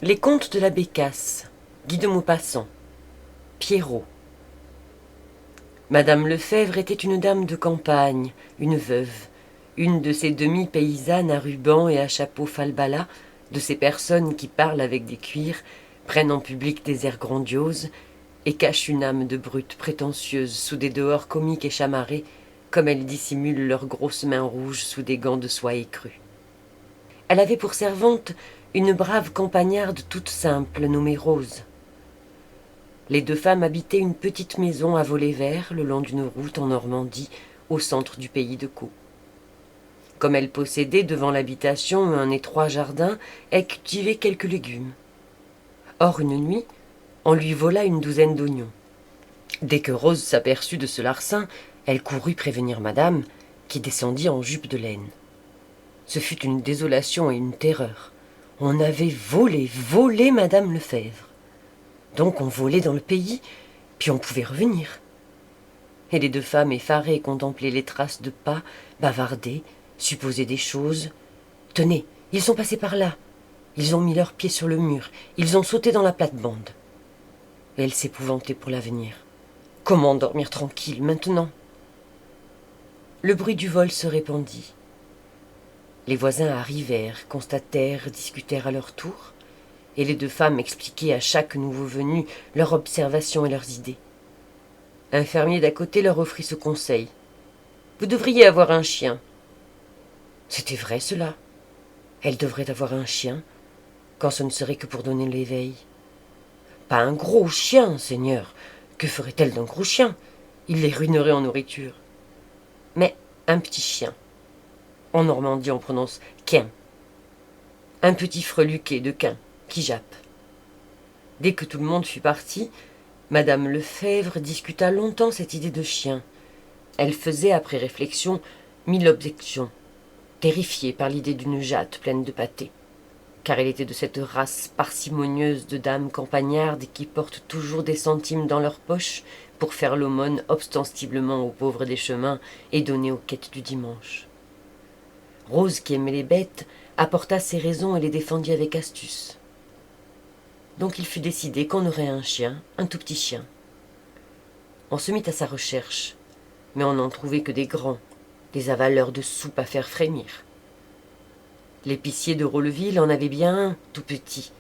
Les contes de la Bécasse, Guy de Maupassant, Pierrot. Madame Lefèvre était une dame de campagne, une veuve, une de ces demi-paysannes à rubans et à chapeau falbala, de ces personnes qui parlent avec des cuirs, prennent en public des airs grandioses et cachent une âme de brute prétentieuse sous des dehors comiques et chamarrés, comme elles dissimulent leurs grosses mains rouges sous des gants de soie écrue. Elle avait pour servante une brave campagnarde toute simple, nommée Rose. Les deux femmes habitaient une petite maison à volets verts le long d'une route en Normandie, au centre du pays de Caux. Comme elles possédaient devant l'habitation un étroit jardin, elles cultivaient quelques légumes. Or, une nuit, on lui vola une douzaine d'oignons. Dès que Rose s'aperçut de ce larcin, elle courut prévenir madame, qui descendit en jupe de laine. Ce fut une désolation et une terreur. On avait volé madame Lefèvre. Donc on volait dans le pays, puis on pouvait revenir. Et les deux femmes effarées contemplaient les traces de pas, bavardaient, supposaient des choses. Tenez, ils sont passés par là. Ils ont mis leurs pieds sur le mur. Ils ont sauté dans la plate-bande. Et elles s'épouvantaient pour l'avenir. Comment dormir tranquille maintenant? Le bruit du vol se répandit. Les voisins arrivèrent, constatèrent, discutèrent à leur tour, et les deux femmes expliquaient à chaque nouveau venu leurs observations et leurs idées. Un fermier d'à côté leur offrit ce conseil. « Vous devriez avoir un chien. » C'était vrai cela. Elle devrait avoir un chien, quand ce ne serait que pour donner l'éveil. Pas un gros chien, Seigneur. Que ferait-elle d'un gros chien? Il les ruinerait en nourriture. Mais un petit chien. En Normandie, on prononce quin. Un petit freluquet de quin, qui jappe. Dès que tout le monde fut parti, madame Lefèvre discuta longtemps cette idée de chien. Elle faisait, après réflexion, 1000 objections, terrifiée par l'idée d'une jatte pleine de pâté, car elle était de cette race parcimonieuse de dames campagnardes qui portent toujours des centimes dans leur poche pour faire l'aumône ostensiblement aux pauvres des chemins et donner aux quêtes du dimanche. Rose, qui aimait les bêtes, apporta ses raisons et les défendit avec astuce. Donc il fut décidé qu'on aurait un chien, un tout petit chien. On se mit à sa recherche, mais on n'en trouvait que des grands, des avaleurs de soupe à faire frémir. L'épicier de Rolleville en avait bien un, tout petit,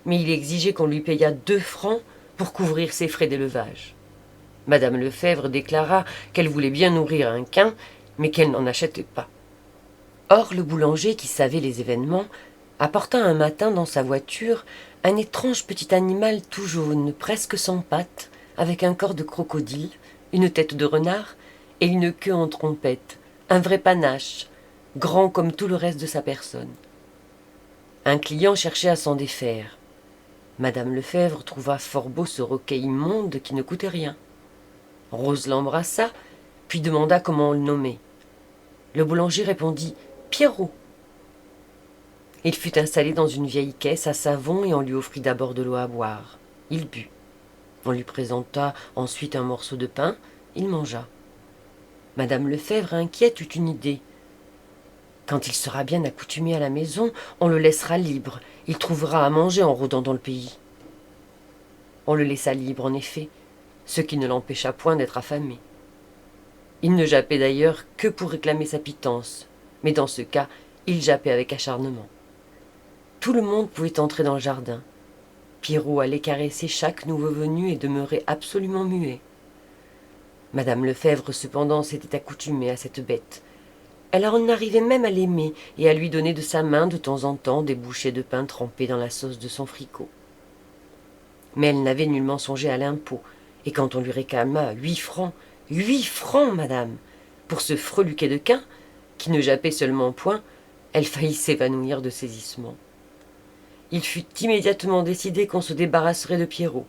mais il exigeait qu'on lui payât 2 francs pour couvrir ses frais d'élevage. Madame Lefèvre déclara qu'elle voulait bien nourrir un quin, mais qu'elle n'en achetait pas. Or, le boulanger, qui savait les événements, apporta un matin dans sa voiture un étrange petit animal tout jaune, presque sans pattes, avec un corps de crocodile, une tête de renard et une queue en trompette, un vrai panache, grand comme tout le reste de sa personne. Un client cherchait à s'en défaire. Madame Lefèvre trouva fort beau ce roquet immonde qui ne coûtait rien. Rose l'embrassa, puis demanda comment on le nommait. Le boulanger répondit « Pierrot ». Il fut installé dans une vieille caisse à savon et on lui offrit d'abord de l'eau à boire. Il but. On lui présenta ensuite un morceau de pain. Il mangea. Madame Lefèvre, inquiète, eut une idée. Quand il sera bien accoutumé à la maison, on le laissera libre. Il trouvera à manger en rôdant dans le pays. On le laissa libre, en effet, ce qui ne l'empêcha point d'être affamé. Il ne jappait d'ailleurs que pour réclamer sa pitance, mais dans ce cas, il jappait avec acharnement. Tout le monde pouvait entrer dans le jardin. Pierrot allait caresser chaque nouveau venu et demeurait absolument muet. Madame Lefèvre, cependant, s'était accoutumée à cette bête. Elle en arrivait même à l'aimer et à lui donner de sa main de temps en temps des bouchées de pain trempées dans la sauce de son fricot. Mais elle n'avait nullement songé à l'impôt, et quand on lui réclama 8 francs, madame, pour ce freluquet de quin, qui ne jappait seulement point, elle faillit s'évanouir de saisissement. Il fut immédiatement décidé qu'on se débarrasserait de Pierrot.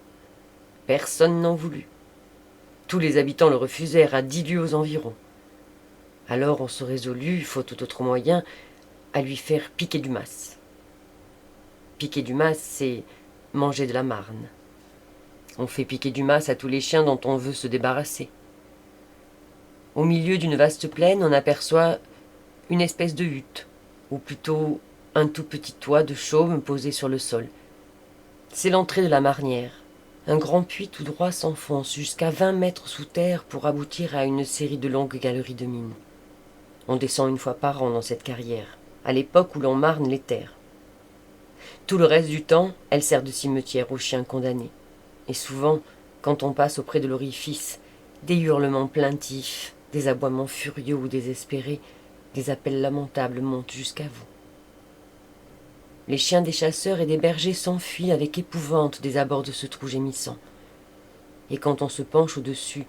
Personne n'en voulut. Tous les habitants le refusèrent à 10 lieues aux environs. Alors on se résolut, faute tout autre moyen, à lui faire piquer du mas. Piquer du mas, c'est manger de la marne. On fait piquer du mas à tous les chiens dont on veut se débarrasser. Au milieu d'une vaste plaine, on aperçoit une espèce de hutte, ou plutôt un tout petit toit de chaume posé sur le sol. C'est l'entrée de la marnière. Un grand puits tout droit s'enfonce jusqu'à 20 mètres sous terre pour aboutir à une série de longues galeries de mines. On descend une fois par an dans cette carrière, à l'époque où l'on marne les terres. Tout le reste du temps, elle sert de cimetière aux chiens condamnés. Et souvent, quand on passe auprès de l'orifice, des hurlements plaintifs, des aboiements furieux ou désespérés, des appels lamentables montent jusqu'à vous. Les chiens des chasseurs et des bergers s'enfuient avec épouvante des abords de ce trou gémissant. Et quand on se penche au-dessus,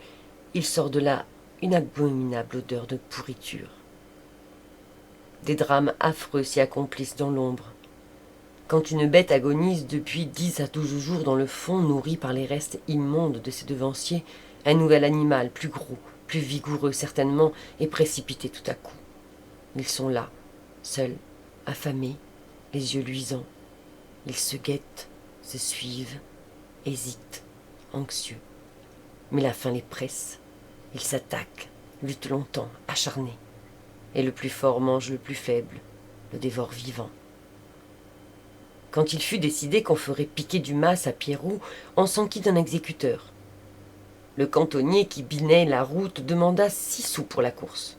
il sort de là une abominable odeur de pourriture. Des drames affreux s'y accomplissent dans l'ombre. Quand une bête agonise depuis 10 à 12 jours dans le fond, nourrie par les restes immondes de ses devanciers, un nouvel animal, plus gros, plus vigoureux certainement, est précipité tout à coup. Ils sont là, seuls, affamés, les yeux luisants. Ils se guettent, se suivent, hésitent, anxieux. Mais la faim les presse. Ils s'attaquent, luttent longtemps, acharnés. Et le plus fort mange le plus faible, le dévore vivant. Quand il fut décidé qu'on ferait piquer du mas à Pierrot, on s'enquit d'un exécuteur. Le cantonnier qui binait la route demanda 6 sous pour la course.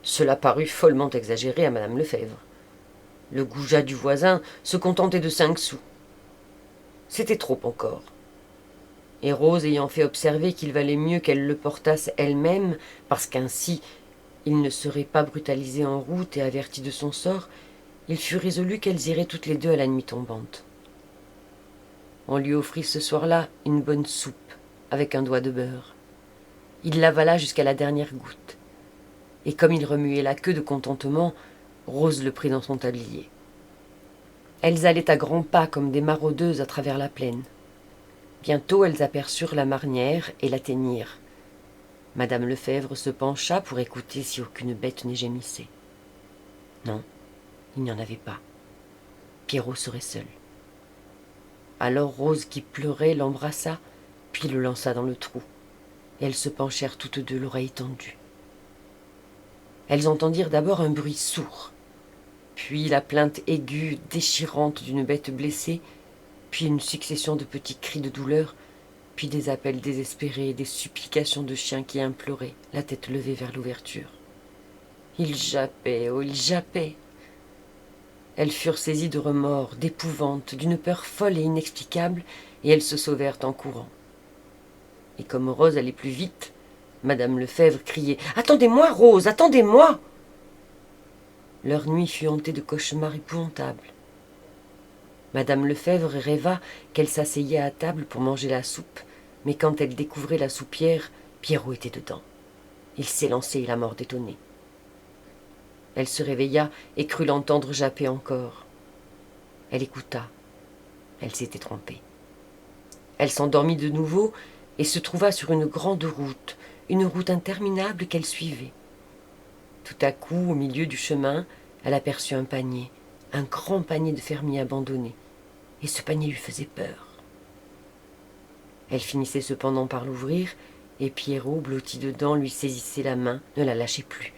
Cela parut follement exagéré à madame Lefebvre. Le goujat du voisin se contentait de 5 sous. C'était trop encore. Et Rose ayant fait observer qu'il valait mieux qu'elle le portasse elle-même, parce qu'ainsi il ne serait pas brutalisé en route et averti de son sort, il fut résolu qu'elles iraient toutes les deux à la nuit tombante. On lui offrit ce soir-là une bonne soupe, avec un doigt de beurre. Il l'avala jusqu'à la dernière goutte. Et comme il remuait la queue de contentement, Rose le prit dans son tablier. Elles allaient à grands pas comme des maraudeuses à travers la plaine. Bientôt elles aperçurent la marnière et l'atteignirent. Madame Lefebvre se pencha pour écouter si aucune bête ne gémissait. Non, il n'y en avait pas. Pierrot serait seul. Alors Rose, qui pleurait, l'embrassa, puis le lança dans le trou, et elles se penchèrent toutes deux, l'oreille tendue. Elles entendirent d'abord un bruit sourd, puis la plainte aiguë, déchirante d'une bête blessée, puis une succession de petits cris de douleur, puis des appels désespérés, des supplications de chiens qui imploraient, la tête levée vers l'ouverture. Ils jappaient, oh, ils jappaient. Elles furent saisies de remords, d'épouvante, d'une peur folle et inexplicable, et elles se sauvèrent en courant. Et comme Rose allait plus vite, madame Lefebvre criait « Attendez-moi, Rose, attendez-moi » Leur nuit fut hantée de cauchemars épouvantables. Madame Lefebvre rêva qu'elle s'asseyait à table pour manger la soupe, mais quand elle découvrait la soupière, Pierrot était dedans. Il s'élançait et la mort détonnée. Elle se réveilla et crut l'entendre japper encore. Elle écouta. Elle s'était trompée. Elle s'endormit de nouveau et se trouva sur une grande route, une route interminable qu'elle suivait. Tout à coup, au milieu du chemin, elle aperçut un panier, un grand panier de fermier abandonné, et ce panier lui faisait peur. Elle finissait cependant par l'ouvrir, et Pierrot, blotti dedans, lui saisissait la main, ne la lâchait plus.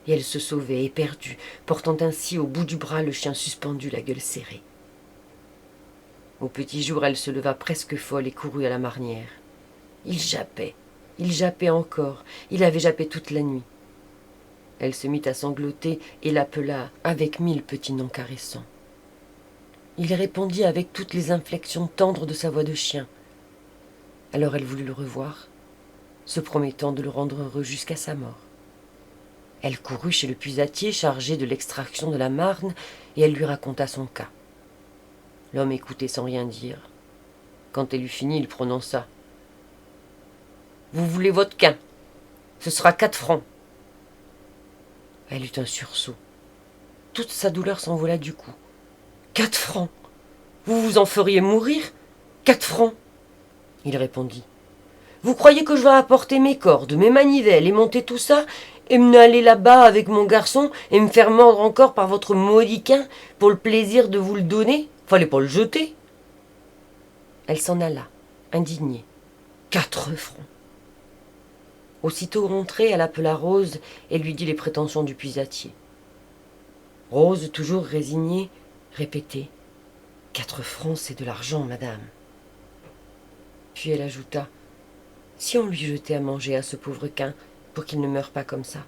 Et elle se sauvait, éperdue, portant ainsi au bout du bras le chien suspendu, la gueule serrée. Au petit jour, elle se leva presque folle et courut à la marnière. Il jappait encore, il avait jappé toute la nuit. Elle se mit à sangloter et l'appela avec 1000 petits noms caressants. Il répondit avec toutes les inflexions tendres de sa voix de chien. Alors elle voulut le revoir, se promettant de le rendre heureux jusqu'à sa mort. Elle courut chez le puisatier chargé de l'extraction de la marne et elle lui raconta son cas. L'homme écoutait sans rien dire. Quand elle eut fini, il prononça « Vous voulez votre quin. Ce sera 4 francs. » Elle eut un sursaut. Toute sa douleur s'envola du coup. 4 francs. Vous vous en feriez mourir 4 francs. Il répondit. Vous croyez que je vais apporter mes cordes, mes manivelles et monter tout ça, et me aller là-bas avec mon garçon et me faire mordre encore par votre maudit quin pour le plaisir de vous le donner? Fallait pas le jeter. Elle s'en alla, indignée. 4 francs. Aussitôt rentrée, elle appela Rose et lui dit les prétentions du puisatier. Rose, toujours résignée, répétait 4 francs, c'est de l'argent, madame. Puis elle ajouta, si on lui jetait à manger à ce pauvre quin, pour qu'il ne meure pas comme ça.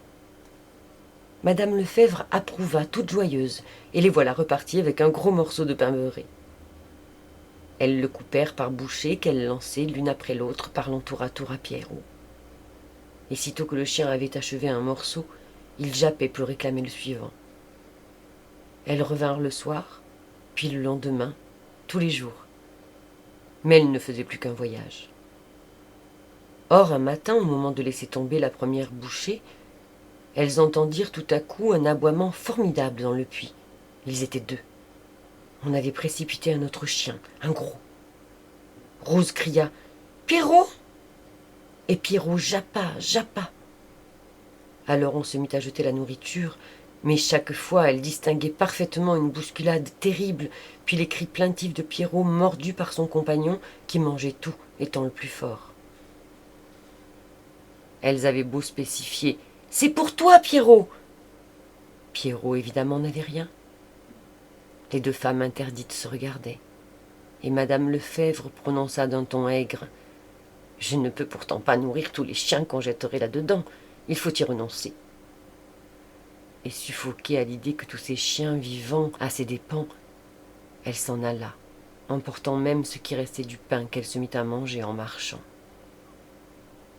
Madame Lefèvre approuva, toute joyeuse, et les voilà reparties avec un gros morceau de pain beurré. Elles le coupèrent par bouchées qu'elles lançaient l'une après l'autre, parlant tour à Pierrot. Et sitôt que le chien avait achevé un morceau, il jappait pour réclamer le suivant. Elles revinrent le soir, puis le lendemain, tous les jours. Mais elles ne faisaient plus qu'un voyage. Or, un matin, au moment de laisser tomber la première bouchée, elles entendirent tout à coup un aboiement formidable dans le puits. Ils étaient 2. On avait précipité un autre chien, un gros. Rose cria « Pierrot !» Et Pierrot jappa. Alors on se mit à jeter la nourriture, mais chaque fois elle distinguait parfaitement une bousculade terrible, puis les cris plaintifs de Pierrot mordu par son compagnon, qui mangeait tout, étant le plus fort. Elles avaient beau spécifier « C'est pour toi, Pierrot !» Pierrot, évidemment, n'avait rien. Les 2 femmes interdites se regardaient, et madame Lefèvre prononça d'un ton aigre « Je ne peux pourtant pas nourrir tous les chiens qu'on jetterait là-dedans, il faut y renoncer. » Et suffoquée à l'idée que tous ces chiens vivant à ses dépens, elle s'en alla, emportant même ce qui restait du pain qu'elle se mit à manger en marchant.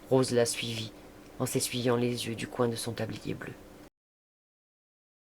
Rose la suivit, en s'essuyant les yeux du coin de son tablier bleu.